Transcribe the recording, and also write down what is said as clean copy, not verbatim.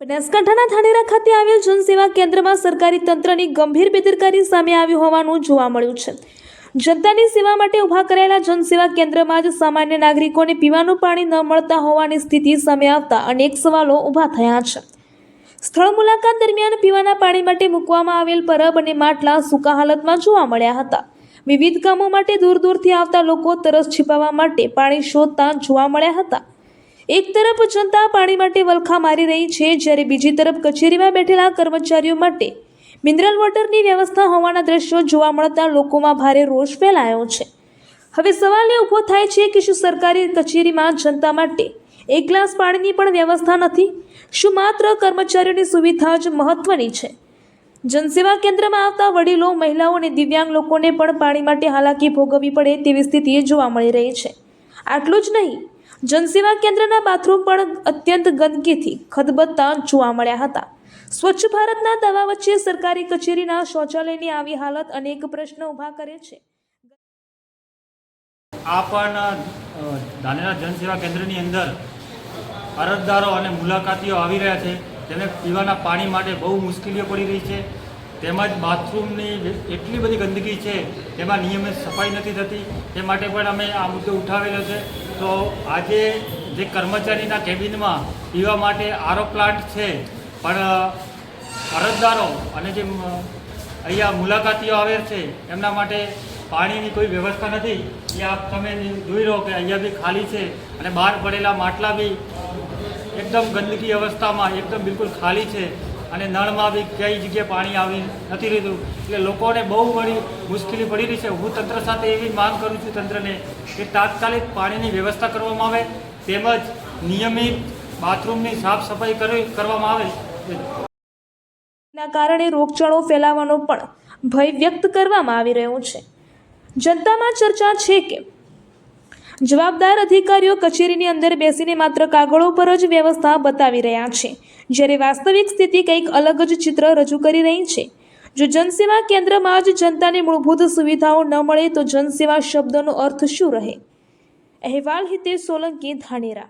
બનાસકાંઠાના ધાનેરા ખાતે આવેલ જનસેવા કેન્દ્રમાં સરકારી તંત્રની ગંભીર બેદરકારી સામે આવી હોવાનું જોવા મળ્યું છે। જનતાની સેવા માટે ઊભા કરાયેલા જનસેવા કેન્દ્રમાં જ સામાન્ય નાગરિકોને પીવાનું પાણી ન મળતા હોવાની સ્થિતિ સામે આવતા અનેક સવાલો ઊભા થયા છે। સ્થળ મુલાકાત દરમિયાન પીવાના પાણી માટે મૂકવામાં આવેલ પરબ અને માટલા સૂકા હાલતમાં જોવા મળ્યા હતા। વિવિધ કામો માટે દૂર દૂરથી આવતા લોકો તરસ छिपाવવા માટે પાણી શોધતા જોવા મળ્યા હતા। એક તરફ જનતા પાણી માટે વલખા મારી રહી છે, જ્યારે બીજી તરફ કચેરીમાં બેઠેલા કર્મચારીઓ માટે મિનરલ વોટરની વ્યવસ્થા હોવાના દ્રશ્યો જોવા મળતા લોકોમાં ભારે રોષ ફેલાયો છે। હવે સવાલ એ ઊભો થાય છે કે શું સરકારી કચેરીમાં જનતા માટે એક ગ્લાસ પાણીની પણ વ્યવસ્થા નથી? શું માત્ર કર્મચારીઓની સુવિધા જ મહત્વની છે? જનસેવા કેન્દ્રમાં આવતા વડીલો, મહિલાઓ અને દિવ્યાંગ લોકોને પણ પાણી માટે હાલાકી ભોગવવી પડે તેવી સ્થિતિ જોવા મળી રહી છે। આટલું જ નહીં, જનસેવા કેન્દ્રના બાથરૂમ પણ અત્યંત ગંદકીથી ખદબદતા જોવા મળ્યા હતા। સ્વચ્છ ભારતના દાવા વચ્ચે સરકારી કચેરીના શૌચાલયની આવી હાલત અનેક પ્રશ્ન ઊભા કરે છે। આ પણ ધાનેરા જનસેવા કેન્દ્રની અંદર અરજદારો અને મુલાકાતીઓ આવી રહ્યા છે, તેને પીવાના પાણી માટે બહુ મુશ્કેલીઓ પડી રહી છે। તેમજ બાથરૂમની એટલી બધી ગંદકી છે, તેમાં નિયમિત સફાઈ નથી થતી, તે માટે પણ અમે આ મુદ્દો ઉઠાવેલો છે। તો આજે જે કર્મચારીના કેબિનમાં પીવા માટે આરો પ્લાન્ટ છે, પણ અરજદારો અને જે અહીંયા મુલાકાતીઓ આવે છે એમના માટે પાણીની કોઈ વ્યવસ્થા નથી। એ આપ તમે જોઈ રહો કે અહીંયા બી ખાલી છે અને બહાર પડેલા માટલા બી એકદમ ગંદકી અવસ્થામાં એકદમ બિલકુલ ખાલી છે અને નળમાં બી કઈ જગ્યાએ પાણી આવી નથી રહ્યું। એટલે લોકોને બહુ બધી મુશ્કેલી પડી રહી છે। હું તંત્ર સાથે એવી માંગ કરું છું તંત્રને કે તાત્કાલિક પાણીની વ્યવસ્થા કરવામાં આવે, તેમજ નિયમિત બાથરૂમની સાફ સફાઈ કરવામાં આવે। ના કારણે રોગચાળો ફેલાવાનો પણ ભય વ્યક્ત કરવામાં આવી રહ્યો છે। જનતામાં ચર્ચા છે કે જવાબદાર અધિકારીઓ કચેરીની અંદર બેસીને માત્ર કાગળો પર જ વ્યવસ્થા બતાવી રહ્યા છે, જ્યારે વાસ્તવિક સ્થિતિ કંઈક અલગ જ ચિત્ર રજૂ કરી રહી છે। જો જનસેવા કેન્દ્રમાં જ જનતાની મૂળભૂત સુવિધાઓ ન મળે તો જનસેવા શબ્દનો અર્થ શું રહે? અહેવાલ હિતેશ સોલંકી, ધાનેરા।